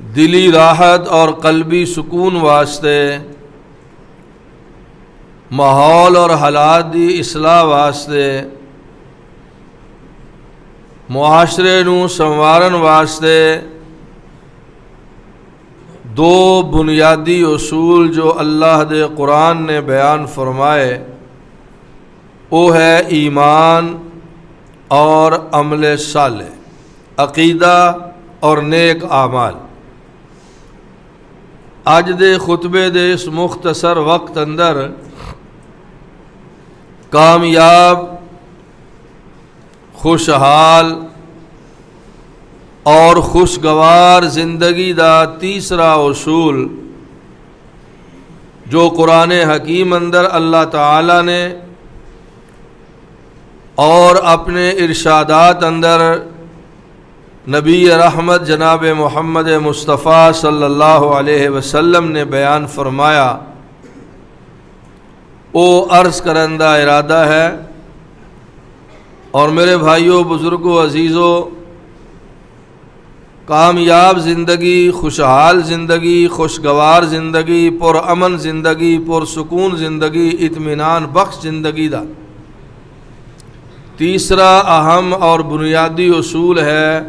دلی راحت اور قلبی سکون واسطے، ماحول اور حالات دی اصلاح واسطے، معاشرے نوں سنوارن واسطے دو بنیادی اصول جو اللہ دے قرآن نے بیان فرمائے، وہ ہے ایمان اور عمل صالح، عقیدہ اور نیک اعمال۔ اج دے خطبے دے اس مختصر وقت اندر کامیاب، خوشحال اور خوشگوار زندگی دا تیسرا اصول جو قرآن حکیم اندر اللہ تعالی نے اور اپنے ارشادات اندر نبی رحمت جناب محمد مصطفیٰ صلی اللہ علیہ وسلم نے بیان فرمایا، وہ عرض کرندہ ارادہ ہے۔ اور میرے بھائیوں، بزرگوں، عزیزوں، کامیاب زندگی، خوشحال زندگی، خوشگوار زندگی، پرامن زندگی، پرسکون زندگی، اطمینان بخش زندگی دا تیسرا اہم اور بنیادی اصول ہے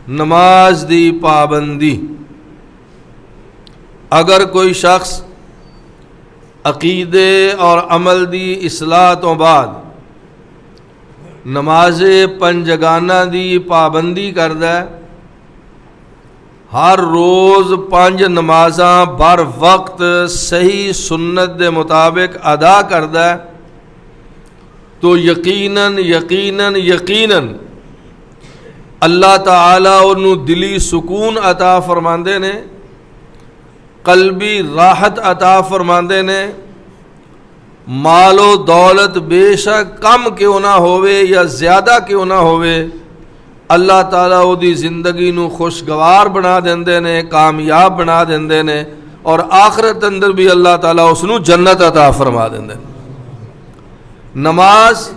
نماز دی پابندی۔ اگر کوئی شخص عقیدے اور عمل دی اصلاح تو بعد نماز پنجگانہ دی پابندی کردا ہے، ہر روز 5 نمازاں بر وقت صحیح سنت دے مطابق ادا کردا ہے، تو یقیناً یقیناً یقیناً اللہ تعالیٰ انہوں دلی سکون عطا فرماندے نے، قلبی راحت عطا فرماندے نے۔ مال و دولت بے شک کم کیوں نہ ہوئے یا زیادہ کیوں نہ ہوئے، اللہ تعالیٰ وہ دی زندگی نو خوشگوار بنا دیندے نے، کامیاب بنا دیندے نے، اور آخرت اندر بھی اللہ تعالیٰ اس نو جنت عطا فرما دیندے نے۔ نماز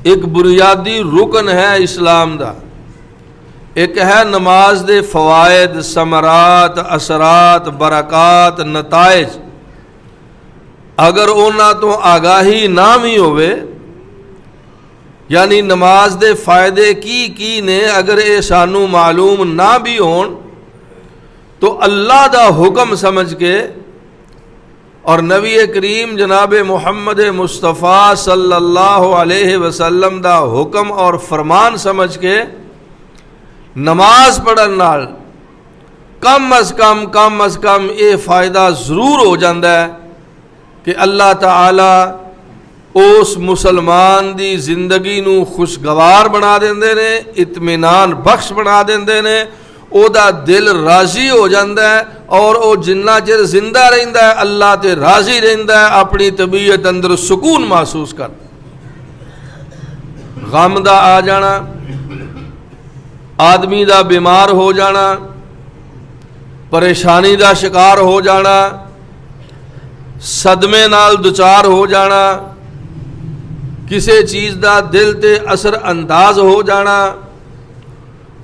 ایک بنیادی رکن ہے اسلام دا، ایک ہے نماز دے فوائد، ثمرات، اثرات، برکات، نتائج۔ اگر اونا تو آگاہی نہ بھی ہوئے، یعنی نماز دے فائدے کی نے اگر اے سانو معلوم نہ بھی ہون، تو اللہ دا حکم سمجھ کے اور نبی کریم جناب محمد مصطفیٰ صلی اللہ علیہ وسلم دا حکم اور فرمان سمجھ کے نماز پڑھن نال کم از کم یہ فائدہ ضرور ہو جاندہ ہے کہ اللہ تعالی اس مسلمان دی زندگی نو خوشگوار بنا دیندے نے، اطمینان بخش بنا دیندے نے، او دا دل راضی ہو جاندہ ہے، اور او جنہ چر زندہ رہندہ ہے اللہ تے راضی رہندہ ہے، اپنی طبیعت اندر سکون محسوس کر۔ غم دا آ جانا، آدمی دا بیمار ہو جانا، پریشانی دا شکار ہو جانا، صدمے نال دوچار ہو جانا، کسی چیز دا دل تے اثر انداز ہو جانا،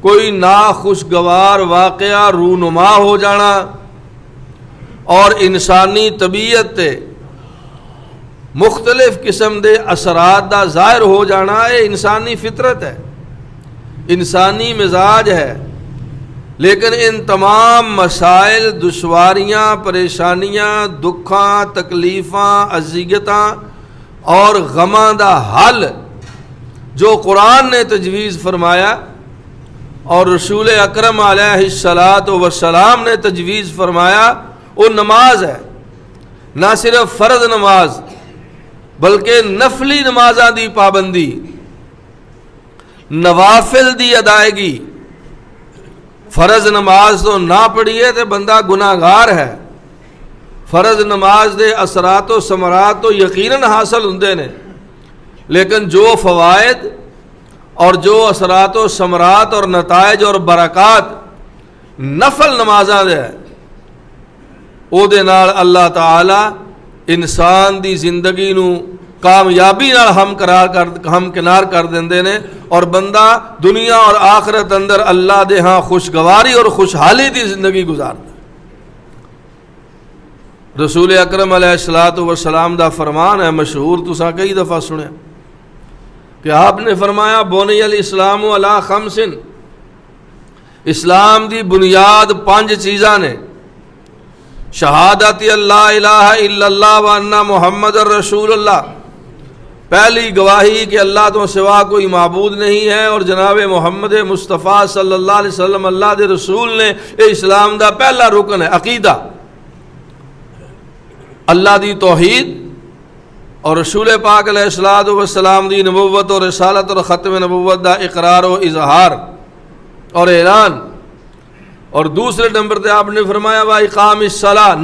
کوئی ناخوشگوار واقعہ رونما ہو جانا، اور انسانی طبیعت تے مختلف قسم دے اثرات دا ظاہر ہو جانا، یہ انسانی فطرت ہے، انسانی مزاج ہے۔ لیکن ان تمام مسائل، دشواریاں، پریشانیاں، دکھاں، تکلیفاں، اذیتاں اور غماں دا حل جو قرآن نے تجویز فرمایا اور رسول اکرم علیہ السلام نے تجویز فرمایا، وہ نماز ہے۔ نہ صرف فرض نماز بلکہ نفلی نمازاں دی پابندی، نوافل دی ادائیگی۔ فرض نماز تو نہ پڑھیے تو بندہ گناہگار ہے۔ فرض نماز دے اثرات و ثمرات تو یقیناً حاصل ہوندے نے، لیکن جو فوائد اور جو اثرات و ثمرات اور نتائج اور برکات نفل نمازاں دے او دے نال اللہ تعالی انسان دی زندگی نو کامیابی نال ہم کنار کر دیندے نے، اور بندہ دنیا اور آخرت اندر اللہ دے ہاں خوشگواری اور خوشحالی دی زندگی گزاردا۔ رسول اکرم علیہ الصلوۃ والسلام دا فرمان ہے مشہور، تساں کئی دفعہ سنیا کہ آپ نے فرمایا بنی الاسلام علی خمس، اسلام دی بنیاد 5 چیزاں نے، شہادت اللہ الہ الا اللہ و ان محمد رسول اللہ، پہلی گواہی کہ اللہ تو سوا کوئی معبود نہیں ہے اور جناب محمد مصطفیٰ صلی اللہ علیہ وسلم اللہ دے رسول نے، اے اسلام دا پہلا رکن ہے عقیدہ، اللہ دی توحید اور رسول پاک علیہ الصلوۃ والسلام دی نبوت اور رسالت اور ختم نبوت دا اقرار و اظہار اور اعلان، اور دوسرے نمبر تے آپ نے فرمایا وا اقام الصلاۃ،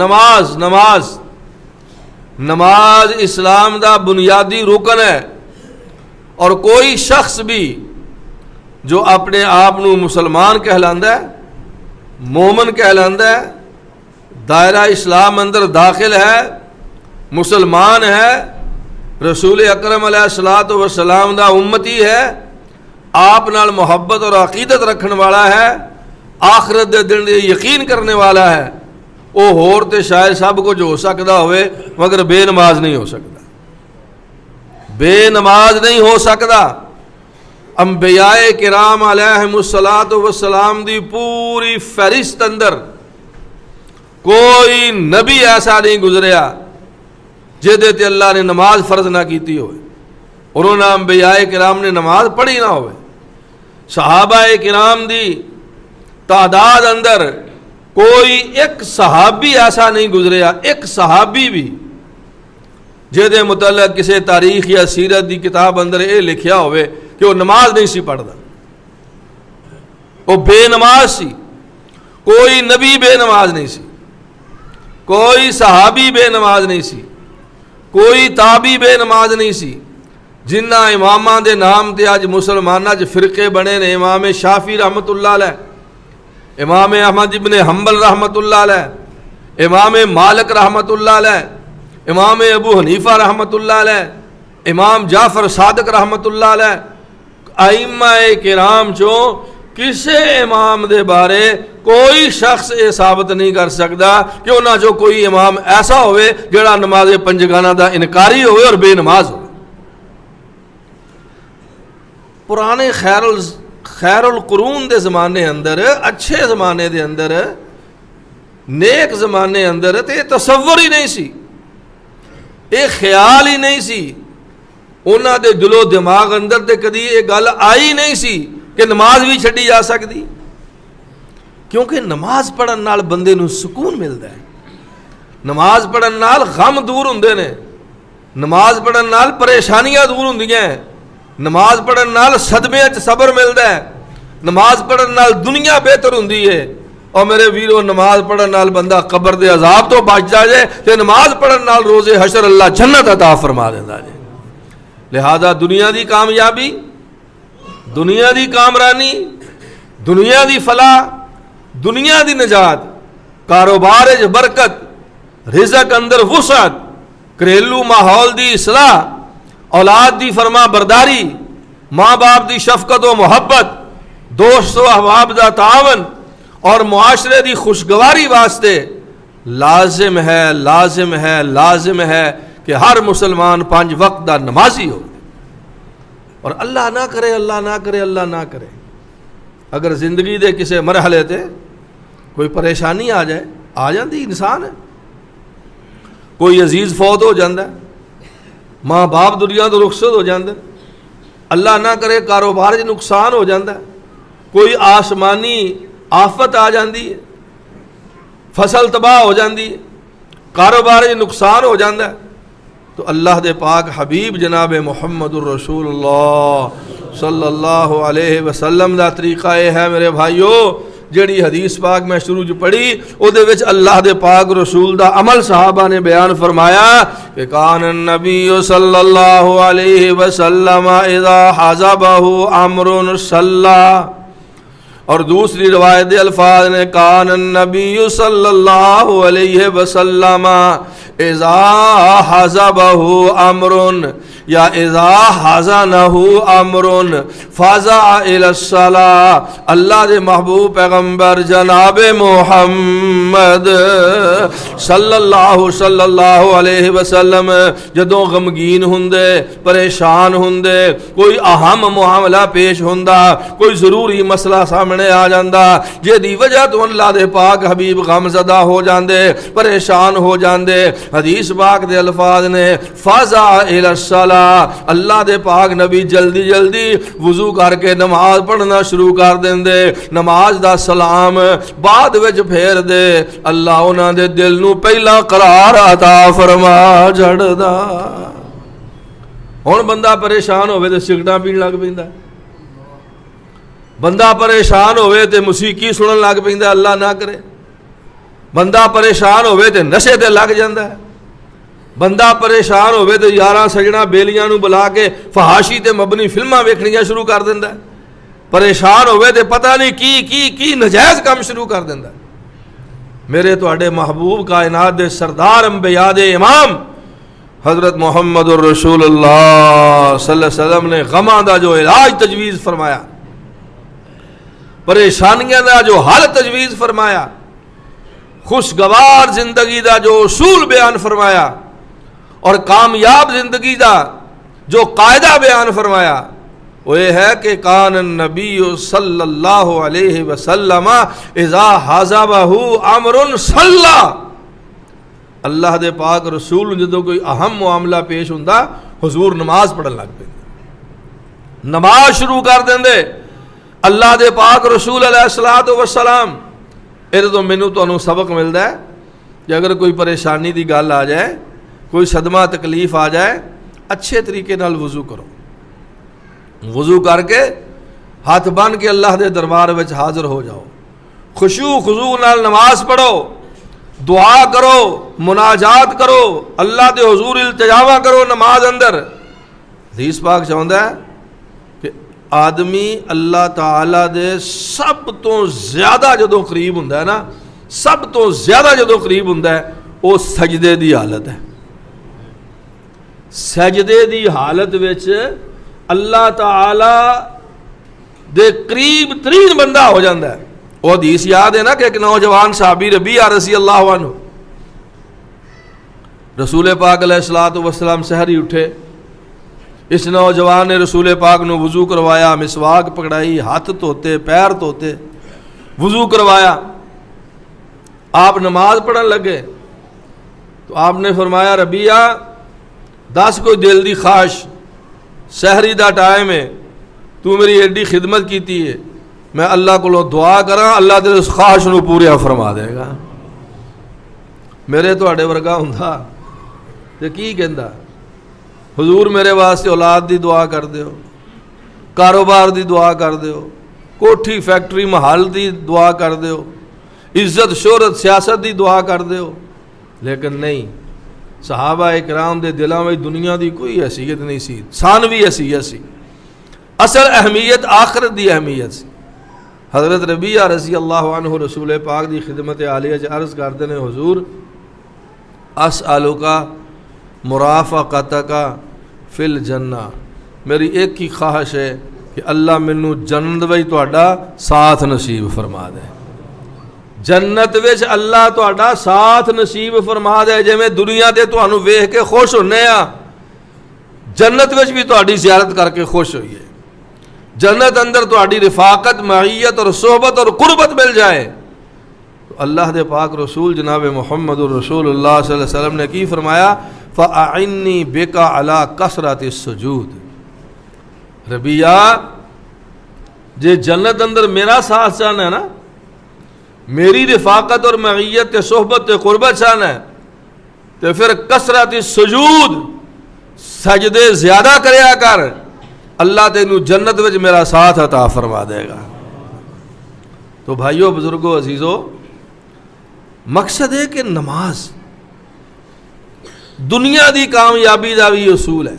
نماز اسلام دا بنیادی رکن ہے، اور کوئی شخص بھی جو اپنے آپ نو مسلمان کہلاندا ہے، مومن کہلاندا ہے، دائرہ اسلام اندر داخل ہے، مسلمان ہے، رسول اکرم علیہ الصلوۃ والسلام دا امتی ہے، آپ نال محبت اور عقیدت رکھن والا ہے، آخرت دے دن دے یقین کرنے والا ہے، وہ ہور تے شاید سب کچھ ہو سکتا ہوئے مگر بے نماز نہیں ہو سکتا، بے نماز نہیں ہو سکتا۔ انبیاء کرام علیہم الصلوۃ والسلام دی پوری فہرست اندر کوئی نبی ایسا نہیں گزریا جہدے تے اللہ نے نماز فرض نہ کیتی ہوئے، انہوں نے انبیاء کرام نے نماز پڑھی نہ ہوئے۔ صحابہ کرام دی تعداد اندر کوئی ایک صحابی ایسا نہیں گزریا، ایک صحابی بھی جہدے متعلق کسی تاریخ یا سیرت دی کتاب اندر یہ لکھیا ہوئے کہ وہ نماز نہیں سی پڑھدا، وہ بے نماز سی، کوئی نبی بے نماز نہیں سی، کوئی صحابی بے نماز نہیں سی، کوئی تابعی بے نماز نہیں سی۔ جنہ اماماں دے نام تے اج مسلماناں چ فرقے بنے نے، امام شافعی رحمۃ اللہ علیہ، امام احمد ابن حنبل رحمۃ اللہ علیہ، امام مالک رحمۃ اللہ علیہ، امام ابو حنیفہ رحمۃ اللہ علیہ، امام جعفر صادق رحمۃ اللہ علیہ، ائمہ کرام چوں کسے امام دے بارے کوئی شخص یہ ثابت نہیں کر سکتا کہ انہاں جو کوئی امام ایسا ہوئے جڑا نماز پنجگانہ دا انکاری ہوئے اور بے نماز ہوئے۔ پرانے خیر القرون دے زمانے اندر، اچھے زمانے دے اندر، نیک زمانے اندر تے تصور ہی نہیں سی، یہ خیال ہی نہیں سی، انہاں دے دل و دماغ اندر تے کدی یہ گل آئی نہیں سی کہ نماز بھی چھڈی جا سکتی، کیونکہ نماز پڑھن نال بندے نو سکون ملدا ہے، نماز پڑھن نال غم دور ہوندے نے، نماز پڑھن نال پریشانیاں دور ہوندیاں ہیں، نماز پڑھن نال صدمے وچ صبر ملدا ہے، نماز پڑھن نال دنیا بہتر ہوندی ہے، اور میرے ویرو نماز پڑھن نال بندہ قبر دے عذاب تو بچ جائے تے نماز پڑھن نال روز حشر اللہ جنت عطا فرما دیندا ہے۔ لہذا دنیا دی کامیابی، دنیا دی کامرانی، دنیا دی فلاح، دنیا دی نجات، کاروبار وچ برکت، رزق اندر وسعت، گھریلو ماحول دی اصلاح، اولاد دی فرما برداری، ماں باپ دی شفقت و محبت، دوست و احباب دا تعاون اور معاشرے دی خوشگواری واسطے لازم ہے کہ ہر مسلمان 5 وقت دا نمازی ہو، اور اللہ نہ کرے اگر زندگی دے کسے مرحلے تے کوئی پریشانی آ جاندی، انسان ہے، کوئی عزیز فوت ہو جاندہ ہے، ماں باپ دنیا تو رخصت ہو جاندے، اللہ نہ کرے کاروبار وچ نقصان ہو جاندہ ہے، کوئی آسمانی آفت آ جاندی ہے، فصل تباہ ہو جاندی ہے، کاروبار وچ نقصان ہو جاندہ ہے، تو اللہ دے پاک حبیب جناب محمد الرسول اللہ صلی اللہ علیہ وسلم دا طریقہ یہ ہے میرے بھائیو، جڑی حدیث پاک میں شروع جو پڑھی او دے وچ اللہ دے پاک رسول دا عمل صحابہ نے بیان فرمایا کہ کان النبی صلی اللہ علیہ وسلم اذا حزبہ امر صلی، اور دوسری روایت الفاظ نے کان النبی صلی اللہ علیہ وسلم اذا حزبہ امر یا اذا حزنہ امر فزع الی الصلاۃ. اللہ دے محبوب پیغمبر جناب محمد صلی اللہ علیہ وسلم جدوں غمگین ہوندے پریشان ہوندے کوئی اہم معاملہ پیش ہوندا کوئی ضروری مسئلہ سامنے آ جاندا جدی وجہ تو اللہ دے پاک حبیب غم زدہ ہو جاندے پریشان ہو جاندے حدیث پاک دے الفاظ نے فزع الی الصلاۃ اللہ دے پاک نبی جلدی جلدی وضو کر کے نماز پڑھنا شروع کر دیندے نماز دا سلام بعد وچ پھیر دے اللہ انہاں دے دل نو پہلا قرار عطا فرما جڑدا. ہن بندہ پریشان ہوئے تے سگرٹاں پین لگ پیندا بندہ پریشان ہوئے تے موسیقی سنن لگ پیندا اللہ نہ کرے بندہ پریشان ہوئے تے نشے تے لگ جاندا ہے بندہ پریشان ہوئے تے یاراں سجنا بیلیاں نو بلا کے فحاشی تے مبنی فلماں ویکھنیاں شروع کر دیندا ہے پریشان ہوئے تے پتہ نہیں کی نجائز کام شروع کر دیندا ہے. میرے تواڈے محبوب کائنات دے سردار انبیاء دے امام حضرت محمد الرسول اللہ صلی اللہ علیہ وسلم نے غماں دا جو علاج تجویز فرمایا پریشانیاں دا جو حل تجویز فرمایا خوشگوار زندگی دا جو اصول بیان فرمایا اور کامیاب زندگی دا جو قاعدہ بیان فرمایا وہ یہ ہے کہ کان النبی صلی اللہ علیہ وسلم اذا حزبہ امر صلی اللہ دے پاک رسول جدوں کوئی اہم معاملہ پیش ہوندا حضور نماز پڑھن لگ پیندے نماز شروع کر دیندے. اللہ دے پاک رسول علیہ الصلوۃ والسلام یہ تو مینوں تانوں سبق ملتا ہے کہ اگر کوئی پریشانی دی گل آ جائے کوئی صدمہ تکلیف آ جائے اچھے طریقے نال وضو کرو وضو کر کے ہاتھ بن کے اللہ دے دربار وچ حاضر ہو جاؤ خشوع خضوع نال نماز پڑھو دعا کرو مناجات کرو اللہ دے حضور التجاواں کرو نماز اندر. حدیث پاک چاہندا ہے کہ آدمی اللہ تعالی دے سب تو زیادہ جدوں قریب ہوندا ہے نا سب تو زیادہ جدوں قریب ہوندا ہے وہ سجدے دی حالت ہے. سجدے دی حالت وچ اللہ تعالی دے قریب ترین بندہ ہو جاندہ ہے. وہ حدیث یاد ہے نا کہ ایک نوجوان صحابی ربیعہ رضی اللہ عنہ رسول پاک علیہ الصلوۃ والسلام سحری اٹھے اس نوجوان نے رسول پاک نو وضو کروایا مسواک پکڑائی ہاتھ دھوتے پیر دھوتے وضو کروایا آپ نماز پڑھن لگے تو آپ نے فرمایا ربیعہ دس کوئی دل دی خواہش سحری دا ٹائم ہے تو میری ایڈی خدمت کیتی ہے میں اللہ کو دعا کراں اللہ تیرے اس خواہش نو پوریا فرما دے گا. میرے تواڈے ورگا ہوندا تے کی کہندا حضور میرے واسطے اولاد دی دعا کر دیو کاروبار دی دعا کر دیو کوٹھی فیکٹری محل دی دعا کر دیو عزت شہرت سیاست دی دعا کر دیو. لیکن نہیں صحابہ اکرام دے دلاں وچ دنیا دی کوئی حیثیت نہیں سی ثانوی حیثیت سی اصل اہمیت آخرت دی اہمیت سی. حضرت ربیعہ رضی اللہ عنہ رسول پاک دی خدمت عالیہ چ عرض کرتے ہیں حضور اسألک مرافقتک فی الجنہ میری ایک ہی خواہش ہے کہ اللہ مینوں جنت وچ تہاڈا ساتھ نصیب فرما دے جنت وچ اللہ تہاڈا ساتھ نصیب فرما دے جویں دنیا تے تانوں ویکھ کے خوش ہونے آ جنت وچ بھی تہاڈی زیارت کر کے خوش ہوئیے جنت اندر تہاڈی رفاقت معیت اور صحبت اور قربت مل جائے. تو اللہ دے پاک رسول جناب محمد الرسول اللہ صلی اللہ علیہ وسلم نے کی فرمایا فَأَعِنِّي بِكَ عَلَىٰ كَثْرَةِ السُّجُودِ ربیعہ جے جنت اندر میرا ساتھ چاہنا ہے نا میری رفاقت اور معیت تے صحبت تے قربت چاہنا ہے تو پھر کثرت السجود سجدے زیادہ کریا کر اللہ تینوں جنت وچ میرا ساتھ عطا فرما دے گا. تو بھائیو بزرگو عزیزو مقصد ہے کہ نماز دنیا دی کامیابی دا بھی اصول ہے.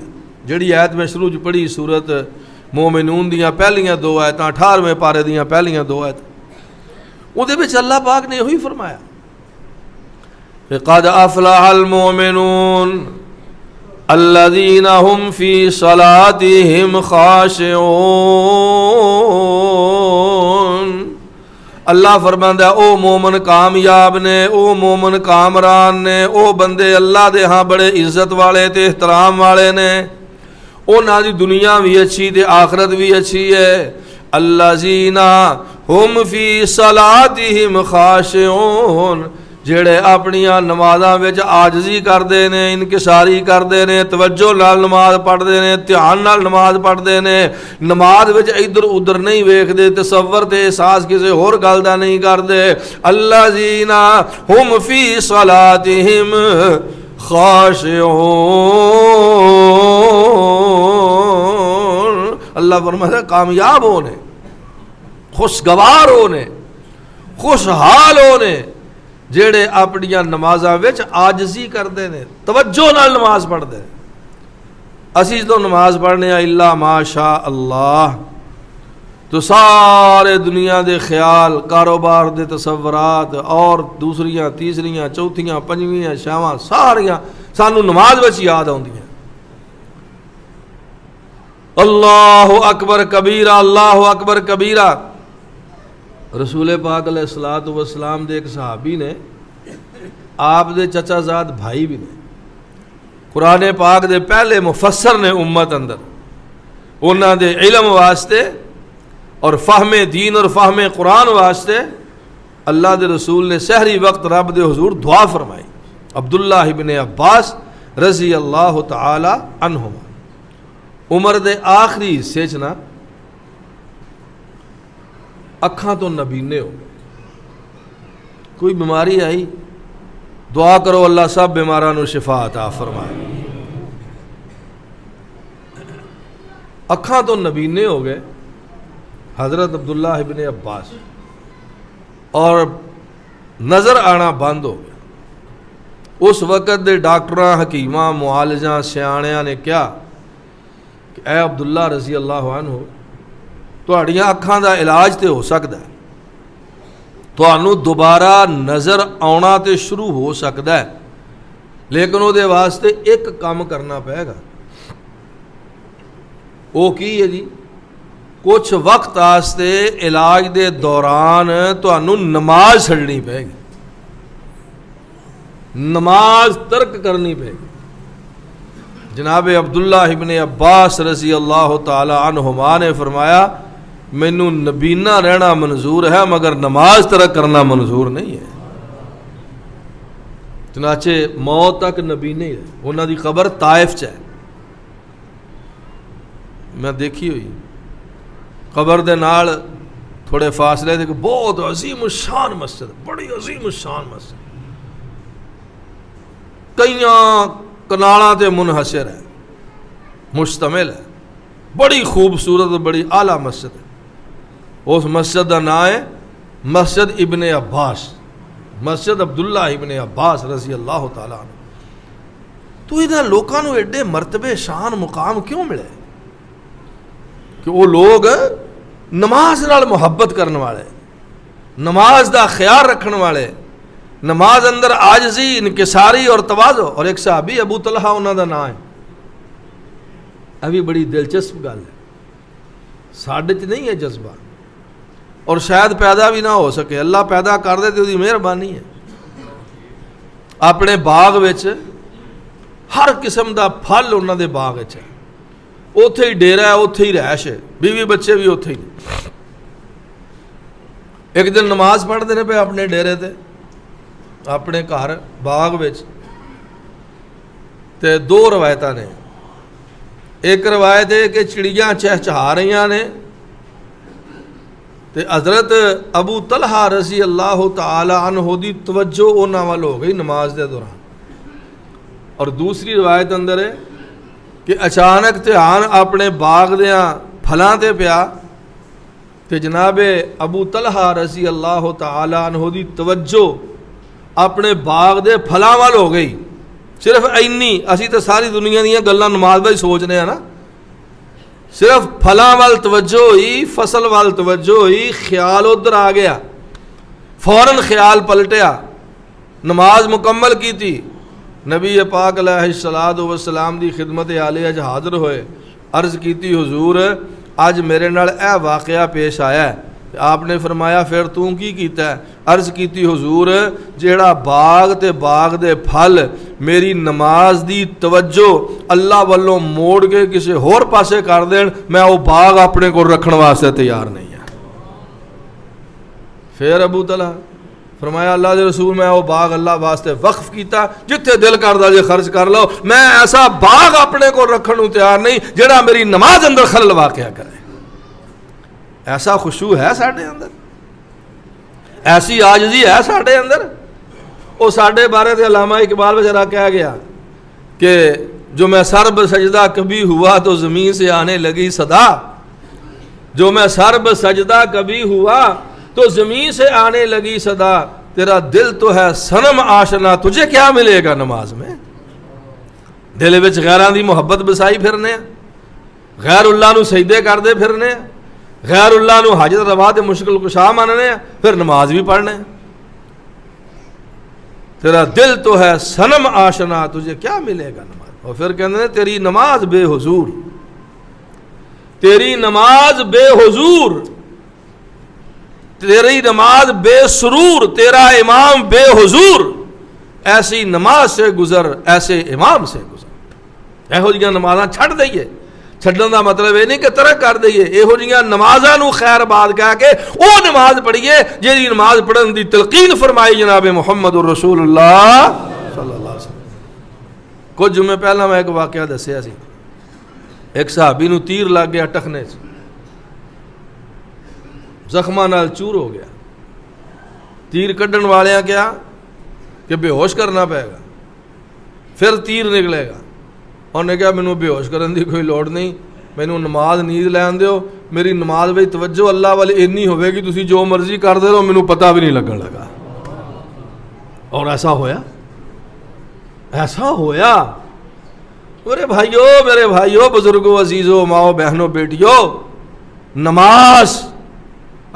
جڑی آیت میں شروع چ پڑھی سورت مومنون دیاں پہلیاں دو آیتاں 18ویں پارے دیاں پہلیاں دو آیتاں وہ دے وچ اللہ پاک نے یہی فرمایا قد افلح المؤمنون الذین هم فی صلاتهم خاشعون۔ اللہ فرماندا او مومن کامیاب نے، او مومن کامران نے، او بندے اللہ دے ہاں بڑے عزت والے تے احترام والے نے، انہاں دی دنیا بھی اچھی تے آخرت بھی اچھی ہے۔ الذین هم فی صلاتهم خاشعون، جڑے اپنیاں نمازاں وچ عاجزی کردے نے، انکساری کردے نے، توجہ نال نماز پڑھدے نے، دھیان نال نماز پڑھدے نے، نماز وچ ادھر ادھر نہیں ویکھدے، تصور تے احساس کسے ہور گل دا نہیں کردے۔ الذین هم فی صلاتهم خاشعون، اللہ فرماتا ہے کامیاب ہونے، خوشگوار ہونے، خوشحال ہونے جیڑے اپنیاں نمازاں وچ عاجزی کردے نے، توجہ نال نماز پڑھدے۔ اسی تو نماز پڑھنے الا ماشاء اللہ تو سارے دنیا دے خیال، کاروبار دے تصورات اور دوسریاں تیسریاں چوتھیاں پنجویں چھواں ساریاں سانو نماز وچ یاد آوندیاں۔ اللہ اکبر کبیرہ، اللہ اکبر کبیرہ۔ رسول پاک علیہ الصلوۃ والسلام دے ایک صحابی نے، آپ دے چچا زاد بھائی بھی نے، قرآن پاک دے پہلے مفسر نے امت اندر، انہاں دے علم واسطے اور فہم دین اور فہم قرآن واسطے اللہ دے رسول نے سحری وقت رب دے حضور دعا فرمائی۔ عبداللہ ابن عباس رضی اللہ تعالی عنہما عمر دے آخری حصے چ نا اکھاں تو نبینے ہو گئے، کوئی بیماری آئی دعا کرو اللہ سب بیمارانو شفا عطا فرمائے۔ اکھاں تو نبینے ہو گئے حضرت عبداللہ ابن عباس، اور نظر آنا بند ہو گیا۔ اس وقت دے ڈاکٹراں، حکیماں، معالجاں، سیاڑیاں نے کیا کہ اے عبداللہ رضی اللہ عنہ، تہاڈیاں اکھاں دا علاج تے ہو سکدا ہے، تہانوں دوبارہ نظر آنا تے شروع ہو سکدا ہے، لیکن وہ دے واسطے ایک کام کرنا پائے گا۔ وہ کی ہے جی؟ کچھ وقت واسطے علاج دے دوران تہانوں نماز چھڑنی پائے گی، نماز ترک کرنی پائے گی۔ جناب عبداللہ ابن عباس رضی اللہ تعالی عنہما نے فرمایا مینوں نبینا رہنا منظور ہے مگر نماز ترک کرنا منظور نہیں ہے۔ چنانچہ موت تک نبی نہیں ہے، انہاں دی قبر طائف چ ہے، میں دیکھی ہوئی، قبر دے نال تھوڑے فاصلے تے بہت عظیم الشان مسجد، بڑی عظیم الشان مسجد، کئیاں کنالاں تے منحصر ہے، مشتمل ہے، بڑی خوبصورت بڑی اعلیٰ مسجد ہے۔ اس مسجد کا نام ہے مسجد ابن عباس، مسجد عبداللہ ابن عباس رضی اللہ تعالیٰ عنہ۔ تو ادھر لوگوں کو ایڈے مرتبے شان مقام کیوں ملے؟ کہ وہ لوگ نماز نال محبت کرنے والے، نماز دا خیال رکھنے والے، نماز اندر عاجزی، انکساری اور تواضع۔ اور ایک صحابی ابو طلحہ انہاں دا نام ہے، ابھی بڑی دلچسپ گل ہے، ساڈے چ نہیں ہے جذبہ، اور شاید پیدا بھی نہ ہو سکے، اللہ پیدا کر دے تو دی مہربانی ہے۔ اپنے باغ وچ ہر قسم دا پھل انہاں دے باغ وچ ہے، اوتھے ہی ڈیرا ہے، اوتھے ہی رہائش ہے، بیوی بچے بھی اوتھے ہی۔ ایک دن نماز پڑھتے ہیں پہ اپنے ڈیرے تے، اپنے گھر باغ وچ، تے دو روایتاں نے۔ ایک روایت ہے کہ چڑیاں چہچہا رہی نے، تے حضرت ابو طلحہ رضی اللہ تعالی عنہ دی توجہ انہاں وال ہو گئی نماز دے دوران۔ اور دوسری روایت اندر ہے کہ اچانک دھیان اپنے باغ دیاں پھلاں تے پیا، تے جناب ابو طلحہ رضی اللہ تعالی عنہ دی توجہ اپنے باغ دے پھلاں وال ہو گئی۔ صرف اینی، اسی تو ساری دنیا دیاں گلاں نماز وچ سوچنے ہیں نا، صرف پھلاں وال توجہ ہوئی، فصل وال توجہ ہوئی، خیال ادھر آ گیا، فوراً خیال پلٹیا، نماز مکمل کی تھی. نبی پاک علیہ الصلوۃ والسلام دی خدمت عالیہ اج حاضر ہوئے. عرض کیتی حضور اج میرے نال اے واقعہ پیش آیا ہے. آپ نے فرمایا پھر تو کی کیتا ہے؟ عرض کیتی حضور جیڑا باغ تے باغ دے پھل میری نماز دی توجہ اللہ والوں موڑ کے کسی ہور پاسے کر دین میں وہ باغ اپنے کو رکھن واسطے تیار نہیں ہے. پھر ابو طلحہ فرمایا اللہ دے رسول میں وہ باغ اللہ واسطے وقف کیتا جتھے دل کردا جے خرچ کر لو, میں ایسا باغ اپنے کو رکھن نوں تیار نہیں جیڑا میری نماز اندر خلل واقعہ کرے. ایسا خشوع ہے ساڈے اندر, ایسی عاجزی ہے ساڈے اندر. وہ ساڈے بارے تے علامہ اقبال بیچارہ کہہ گیا کہ جو میں سر بسجدہ کبھی ہوا تو زمین سے آنے لگی صدا, جو میں سر بسجدہ کبھی ہوا تو زمین سے آنے لگی صدا, تیرا دل تو ہے صنم آشنا تجھے کیا ملے گا نماز میں. دل وچ غیراں دی محبت بسائی پھرنے, غیر اللہ نو سجدے کردے پھرنے, غیر اللہ نو حاجت روا تے مشکل کشا ماننے, پھر نماز بھی پڑھنے. تیرا دل تو ہے صنم آشنا تجھے کیا ملے گا نماز. اور پھر کہتے ہیں تیری نماز بے حضور, تیری نماز بے حضور, تیری نماز بے سرور, تیرا امام بے حضور. ایسی نماز سے گزر, ایسے امام سے گزر. ایہو جیاں نمازاں چھڑ دئیے. چھڈن دا مطلب یہ نہیں کہ ترک کر دئیے, ایہو جیاں نمازاں نو خیر بات کہہ کے او نماز پڑھیے جہی نماز پڑھن دی تلقین فرمائی جناب محمد رسول اللہ صلی اللہ علیہ وسلم. کچھ جمعے پہلا میں ایک واقعہ دسیا سی. ایک صحابی نو تیر لگ گیا ٹخنے سے, زخماں نال چور ہو گیا. تیر کڈن والیاں کیا کہ بے ہوش کرنا پائے گا, پھر تیر نکلے گا. انہوں نے کہا مینوں بے ہوش کرن دی کوئی لوڑ نہیں, مینوں نماز نیند لین دیو, میری نماز وچ توجہ اللہ والے اینی ہوے گی تسی جو مرضی کر دے رہو مینوں پتہ بھی نہیں لگن لگا. اور ایسا ہویا, ایسا ہویا. میرے بھائیو بزرگوں عزیزوں ماؤ بہنوں بیٹیوں, نماز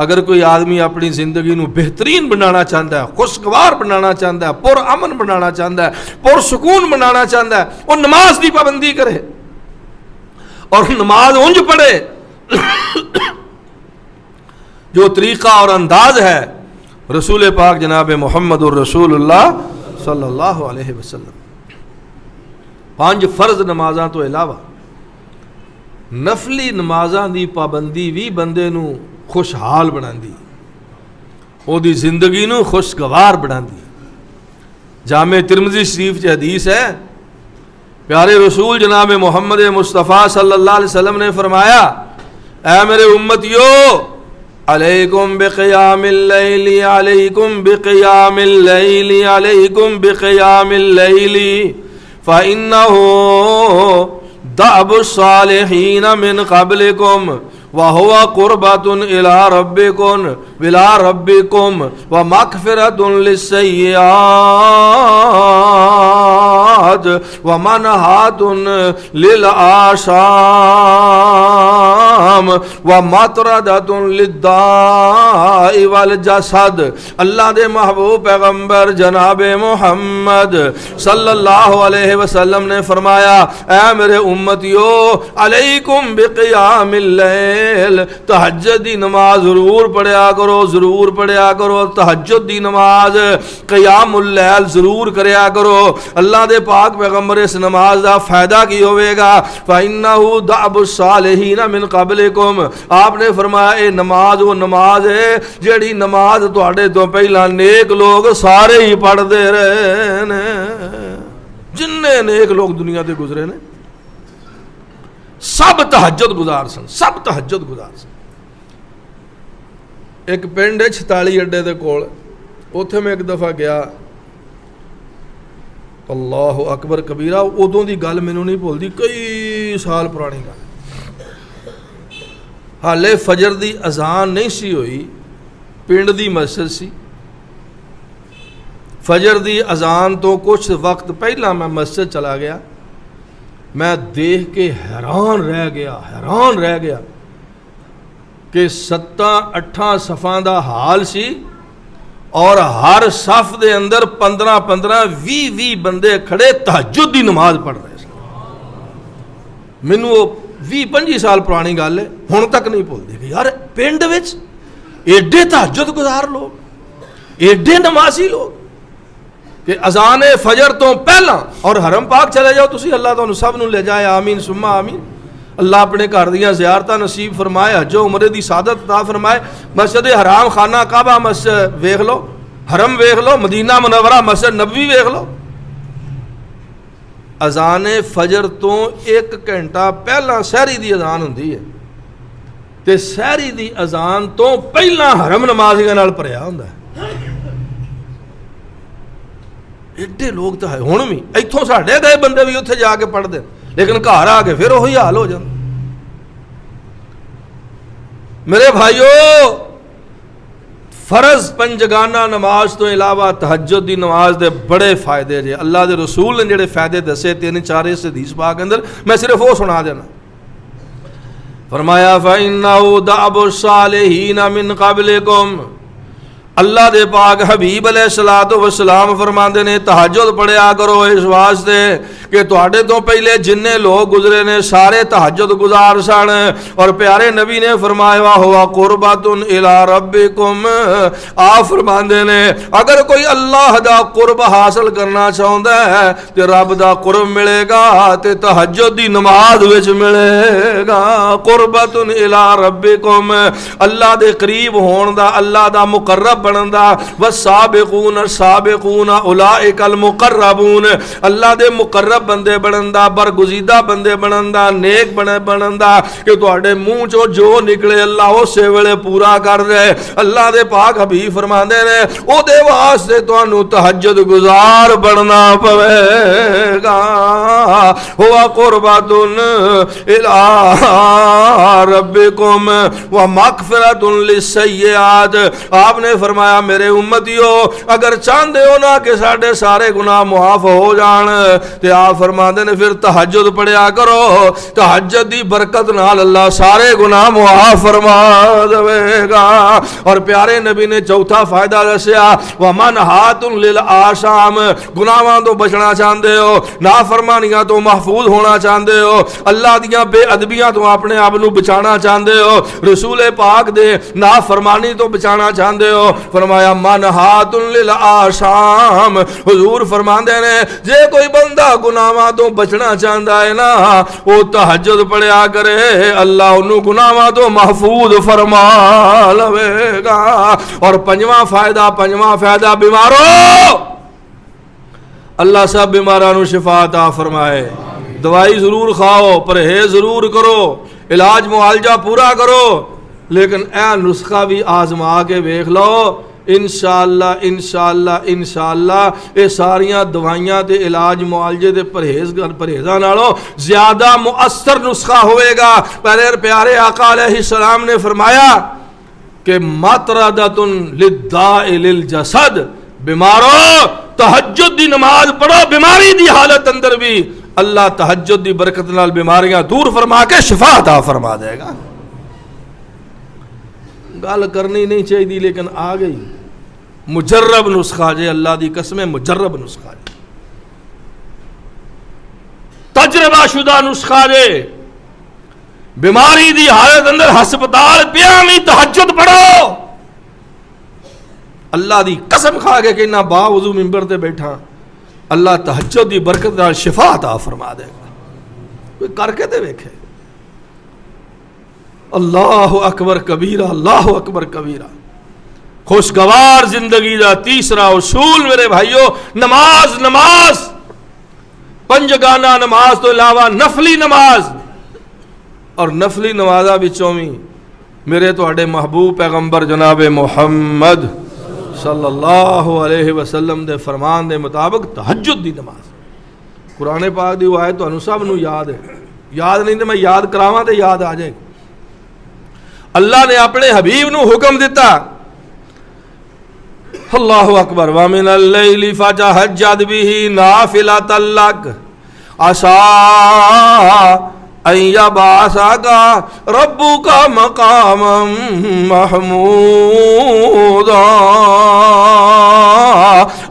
اگر کوئی آدمی اپنی زندگی نو بہترین بنانا چاہتا ہے, خوشگوار بنانا چاہتا ہے, پر امن بنانا چاہتا ہے, پر سکون بنانا چاہتا ہے, وہ نماز کی پابندی کرے اور نماز اونج پڑھے جو طریقہ اور انداز ہے رسول پاک جناب محمد الرسول اللہ صلی اللہ علیہ وسلم. 5 فرض نمازاں تو علاوہ نفلی نمازاں دی پابندی بھی بندے نو خوشحال بناندی, او دی زندگی نو خوشگوار بناندی. جامع ترمذی شریف چ حدیث ہے, پیارے رسول جناب محمد مصطفیٰ صلی اللہ علیہ وسلم نے فرمایا اے میرے امتیو علیکم بقیام اللیل, علیکم بقیام اللیل, علیکم بقیام اللیل فإنہ دأب الصالحین من قبلکم وَهُوَ قُرْبَةٌ إِلَىٰ رَبِّكُمْ وَمَغْفِرَةٌ لِلسَّيِّئَاتِ وَمَنْهَاتٌ لِلْآثَامِ وَمَطْرَدَةٌ لِلدَّاءِ وَالْجَسَدِ. اللہ دے محبوب پیغمبر جناب محمد صلی اللہ علیہ وسلم نے فرمایا اے میرے امتیو علیکم بقیام اللیل, تہجد دی نماز ضرور پڑھیا کرو, ضرور پڑھیا کرو. تہجد دی نماز قیام اللیل ضرور کریا کرو. اللہ دے پاک پیغمبر اس نماز دا فائدہ کی ہوئے گا فَإِنَّهُ دَعْبُ الصَّالِحِينَ مِن قَبْلِكُمْ. آپ نے فرمایا اے نماز وہ نماز ہے جیڑی نماز تواڈے تو پہلا نیک لوگ سارے ہی پڑھ دے رہے نے. جننے نیک لوگ دنیا تے گزرے نے سب تہجد گزار سن, سب تہجد گزار سن. ایک پنڈ ہے 46 اڈے دے کول, اوتھے میں ایک دفعہ گیا. اللہ اکبر کبیرہ, ادوں دی گل مینوں نہیں بھولدی, کئی سال پرانی گل. حالے فجر دی اذان نہیں سی ہوئی, پنڈ دی مسجد سی. فجر دی اذان تو کچھ وقت پہلا میں مسجد چلا گیا. میں دیکھ کے حیران رہ گیا کہ 7-8 صفاں دا حال سی اور ہر صف دے اندر 15 20 بندے کھڑے تہجد دی نماز پڑھ رہے سن. مینوں 20-25 سال پرانی گل ہے, ہن تک نہیں بھولدی کہ یار پنڈ وچ ایڈے تہجد گزار لوگ, ایڈے نمازی لوگ کہ اذان فجر تو پہلا اور حرم پاک چلے جاؤ تسی, اللہ تانوں سب نوں لے جائے, آمین ثم آمین. اللہ اپنے گھر دیاں زیارتاں نصیب فرمائے, حج و عمرے دی سعادت عطا فرمائے. مسجد حرام, خانہ کعبہ مسجد ویکھ لو, حرم ویکھ لو, مدینہ منورہ مسجد نبوی ویکھ لو. اذان فجر تو 1 گھنٹہ پہلا سحری دی اذان ہوندی ہے تے سحری دی اذان تو پہلا حرم نمازیاں نال بھریا ہوندا ہے. ایڈے لوگ تو ہے ہن بھی, ایتھوں ساڈے گئے بندے بھی اتنے جا کے پڑھتے, لیکن گھر آ کے پھر وہی حال ہو جاتا. میرے بھائیو, فرض پنجگانہ نماز تو علاوہ تہجد دی نماز دے بڑے فائدے جے. اللہ دے رسول نے جڑے فائدے دسے 3-4 اس حدیث پاک اندر, میں صرف وہ سنا دینا. فرمایا فَإِنَّهُ دَعْبُ الصَّالِحِينَ مِن قَبْلِكُمْ, اللہ دے پاک حبیب علیہ الصلوۃ والسلام فرماندے نے تہجد پڑھیا کرو اس واسطے کہ تواڈے تو پہلے جننے لوگ گزرے نے سارے تہجد گزار سن. اور پیارے نبی نے فرمایا ہوا قربۃ الی ربکم, آپ فرماندے نے اگر کوئی اللہ دا قرب حاصل کرنا چاہندا ہے تے رب دا قرب ملے گا تے تہجد دی نماز وچ ملے گا. قربۃ الی ربکم, اللہ دے قریب ہون دا, اللہ دا مقرب بنن دا. والسابقون السابقون اولئک المقربون, اللہ دے مقرب بندے بنن دا, برگزیدہ بندے بنن دا, نیک بنن دا کہ تواڈے منہ چوں جو نکلے اللہ اسی ویلے پورا کر دے. اللہ دے پاک حبیب فرماندے نے او دے واسطے تانوں تہجد گزار بننا پوے گا. ہوا قربۃ الی ربکم ومغفرۃ للسیئات. آپ نے فرمایا میرے امتیو اگر چاہتے ہو نا کہ ساڈے سارے گناہ معاف ہو جان تے آپ فرماندے نے پھر تہجد پڑھیا کرو, تہجد دی برکت نال اللہ سارے گناہ معاف فرما دے گا. اور پیارے نبی نے چوتھا فائدہ دسیا ومنہات للآثام, گناہاں تو بچنا چاہتے ہو, نافرمانیاں تو محفوظ ہونا چاہتے ہو, اللہ دیاں بے ادبیاں تو اپنے آپ نو بچانا چاہتے ہو, رسول پاک دے نافرمانی تو بچانا چاہتے ہو. فرمایا منہات للآثام, حضور فرماندے نے جے کوئی بندہ گناہاں تو بچنا چاہتا ہے نا وہ تہجد پڑھیا کرے, اللہ انہوں گناہاں تو محفوظ فرما لے گا. اور پنجواں فائدہ بیمارو, اللہ سب بیماراں نوں شفا عطا فرمائے. دوائی ضرور کھاؤ, پرہیز ضرور کرو, علاج معالجہ پورا کرو, لیکن اے نسخہ بھی آزما کے ویکھ لو. انشاءاللہ یہ ساریاں دوائیاں تے علاج معالجے تے پرہیزاں نالوں زیادہ مؤثر نسخہ ہوئے گا. پیارے آقا علیہ السلام نے فرمایا کہ مطردۃ للداء للجسد, بیمارو تہجد دی نماز پڑھو, بیماری دی حالت اندر بھی اللہ تہجد دی برکت نال بیماریاں دور فرما کے شفا عطا فرما دے گا. گل کرنی نہیں چاہیے لیکن آ گئی. مجرب نسخہ جے, اللہ دی قسم مجرب نسخہ جے, تجربہ شدہ نسخہ جے. بیماری دی حالت اندر ہسپتال پیا نہیں تہجد پڑھو. اللہ دی قسم کھا کے کہنا با وضو منبر تے بیٹھا, اللہ تہجد دی برکت نال شفا عطا فرما دے گا. کوئی کر کے تے ویکھے. اللہ اکبر کبیرہ, اللہ اکبر کبیرہ. خوشگوار زندگی دا تیسرا اصول میرے بھائیو, نماز. پنجگانہ نماز تو علاوہ نفلی نماز, اور نفلی نمازاں وچوں بھی میرے تواڈے محبوب پیغمبر جناب محمد صلی اللہ علیہ وسلم دے فرمان دے مطابق تہجد دی نماز. قرآن پاک دی وہ آیت تانوں سب نوں یاد ہے, یاد نہیں تے میں یاد کراواں تے یاد آ جائے. اللہ نے اپنے حبیب نو حکم دیتا, اللہ اکبر, وَمِنَ اللَّيْلِ فَتَہَجَّدْ بِهِ نَافِلَةً لَكَ عَسَىٰ أَن يَبْعَثَكَ رَبُّكَ مَقَامًا مَحْمُودًا.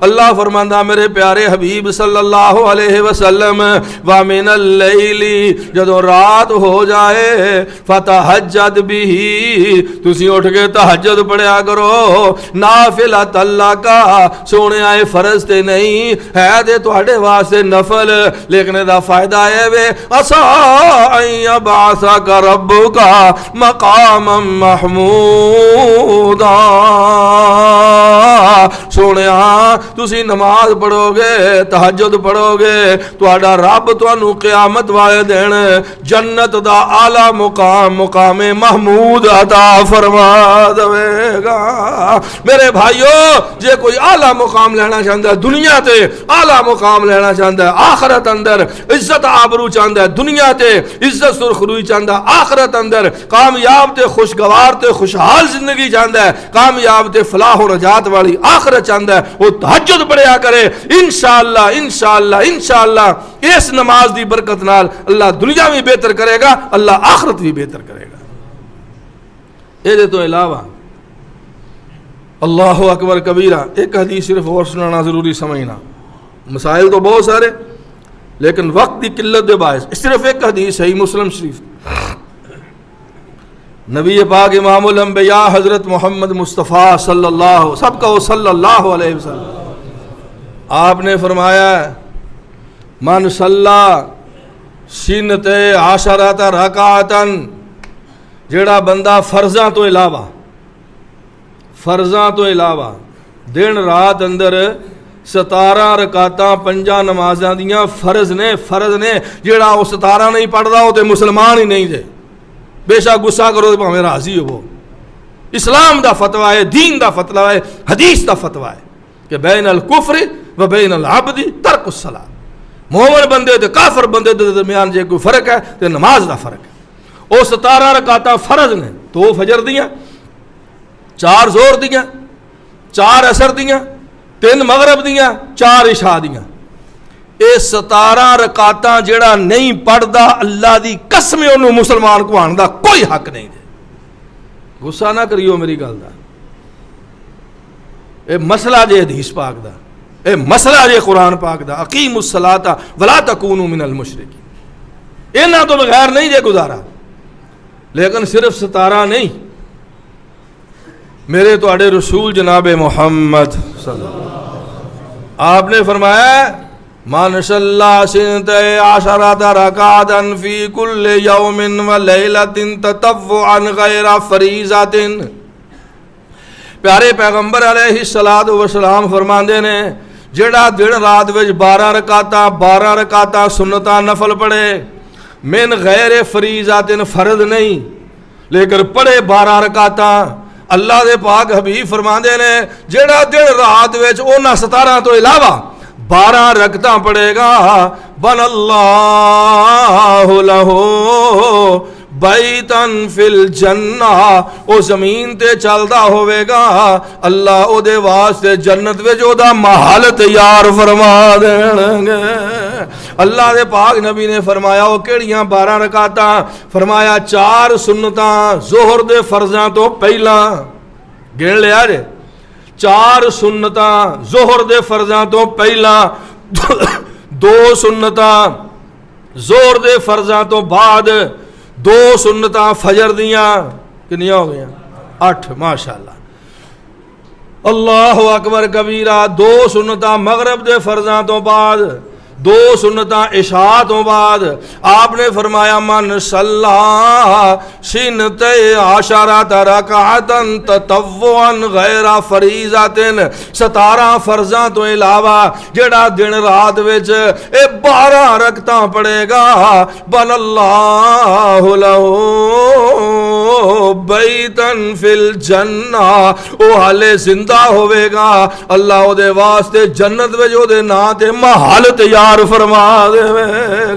اللہ فرماندا میرے پیارے حبیب صلی اللہ علیہ وسلم وَمِنَ اللَّيْلِ جدوں رات ہو جائے فَتَحَجَّدْ بِهِ تسی اٹھ کے تہجد پڑھیا کرو نافلۃ اللہ کا سونے آئے فرض تے نہیں ہے دے تواڈے واسطے نفل لیکن دا فائدہ ہے وے عسیٰ ان یبعثک ربک مقاما محمودا سونیا تسی نماز پڑھو گے تہجد پڑھو گے تہاڈا رب تانوں قیامت والے دن جنت دا اعلی مقام محمود عطا فرما دے گا۔ میرے بھائیو جے کوئی اعلی مقام لینا چاہتا ہے دنیا تے اعلی مقام لینا چاہتا ہے آخرت اندر عزت آبرو چاہتا ہے دنیا تے عزت سرخروئی چاہتا ہے آخرت اندر کامیاب تے خوشگوار تے خوشحال زندگی چاہتا ہے کامیاب تے فلاح و نجات والی آخرت چاہتا ہے وہ تہجد پڑھیا کرے انشاءاللہ انشاءاللہ انشاءاللہ اس نماز دی برکت نال اللہ دنیا بھی بہتر کرے گا اللہ آخرت بھی بہتر کرے گا۔ یہ تو علاوہ اللہ اکبر کبیرہ ایک حدیث صرف اور سنانا ضروری سمجھنا، مسائل تو بہت سارے لیکن وقت کی قلت دے باعث صرف ایک حدیث صحیح مسلم شریف نبی پاک امام الانبیاء حضرت محمد مصطفیٰ صلی اللہ سب کا صلی اللہ علیہ وسلم آپ نے فرمایا من صلی سنت عشرۃ رکعۃ جیڑا بندہ فرضاں تو علاوہ دن رات اندر 17 رکعتاں 5 نمازاں دیاں فرض نے جیڑا وہ 17 نہیں پڑھدا وہ تے مسلمان ہی نہیں دے بے شک غصہ کرو تو ہمیں راضی ہو اسلام دا فتویٰ ہے دین دا فتویٰ ہے حدیث دا فتویٰ ہے کہ بین الکفر و بین العبد ترک الصلاۃ مومن بندے تے کافر بندے دے درمیان جے کوئی فرق ہے تے نماز دا فرق ہے وہ 17 رکعتاں فرض نے 2 فجر دیاں 4 زور دیاں 4 عصر دیاں 3 مغرب دیاں 4 عشاء دیاں اے 17 رکعتاں جڑا نہیں پڑھدا اللہ دی قسم انہوں مسلمان کو آن دا کوئی حق نہیں دے غصہ نہ کریو میری گل دا اے مسئلہ جے حدیث پاک دا اے مسئلہ جے قرآن پاک دا اقیم الصلاۃ ولا تکونوا من المشرکین انہاں تو بغیر نہیں جے گزارا لیکن صرف 17 نہیں میرے تو اڑے رسول جناب محمد صلی اللہ علیہ وسلم آپ نے فرمایا من صلی سنت عشرۃ رکعۃ فی کل یوم و لیلۃ تطوعا غیر فریضۃ پیارے پیغمبر علیہ الصلوۃ والسلام فرماندے نے جڑا دن رات وچ 12 رکعتاں سنتاں نفل پڑھے من غیر فریضۃ فرض نہیں لیکن پڑھے 12 رکعتاں اللہ دے پاک حبیب فرماندے نے جڑا دن رات وچ انہاں 17 تو علاوہ 12 رکعتاں پڑھے گا بن اللہ لہ بیتن فی الجنہ او زمین تے چلدا ہوئے گا اللہ او دے واسطے جنت وچ او دا محل تیار فرما دین گے۔ اللہ دے پاک نبی نے فرمایا وہ کیڑیاں 12 رکعتاں فرمایا 4 سنتاں ظہر دے فرضاں تو پہلا گن لیا جے 4 سنتاں ظہر دے فرضاں تو پہلا 2 سنتاں ظہر دے فرضاں تو بعد 2 سنتاں فجر دیاں کنیاں ہو گئیاں 8 ماشاءاللہ اللہ اکبر کبیرہ 2 سنتاں مغرب دے فرضاں تو بعد 2 سنتاں عشاء تو بعد آپ نے فرمایا من صلی سنت عشرۃ رکعۃ تطوعا غیر فریضۃ 17 فرضاں تو علاوہ جڑا دن رات وچ اے 12 رکعتاں پڑھے گا بن اللہ لہ بیتن فی الجنہ او حالے زندہ ہوئے گا اللہ او دے واسطے جنت وچ او دے نام تے محل تیار فرما دے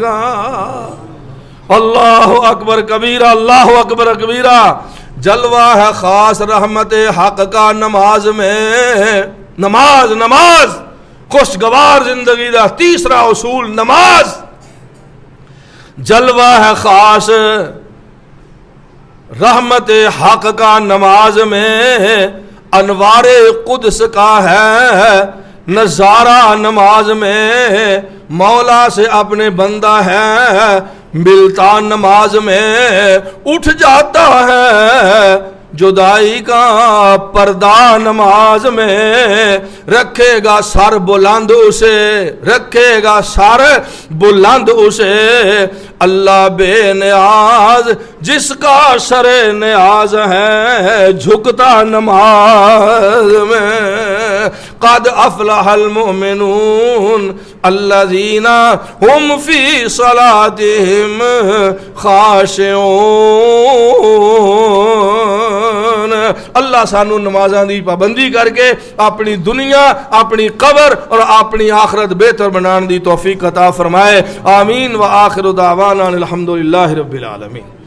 گا۔ اللہ اکبر کبیرہ اللہ اکبر کبیرہ جلوہ ہے خاص رحمت حق کا نماز میں نماز خوشگوار زندگی دا تیسرا اصول نماز جلوہ ہے خاص رحمت حق کا نماز میں انوار قدس کا ہے نظارہ نماز میں مولا سے اپنے بندہ ہے ملتا نماز میں اٹھ جاتا ہے جدائی کا پردہ نماز میں رکھے گا سر بلند اسے رکھے گا سر بلند اسے اللہ بے نیاز جس کا سر نیاز ہے جھکتا نماز میں قد افلح المؤمنون الذین هم فی صلاتهم خاشعون اللہ سانو نمازاں دی پابندی کر کے اپنی دنیا اپنی قبر اور اپنی آخرت بہتر بنان دی توفیق عطا فرمائے آمین وآخر دعوانا الحمدللہ رب العالمین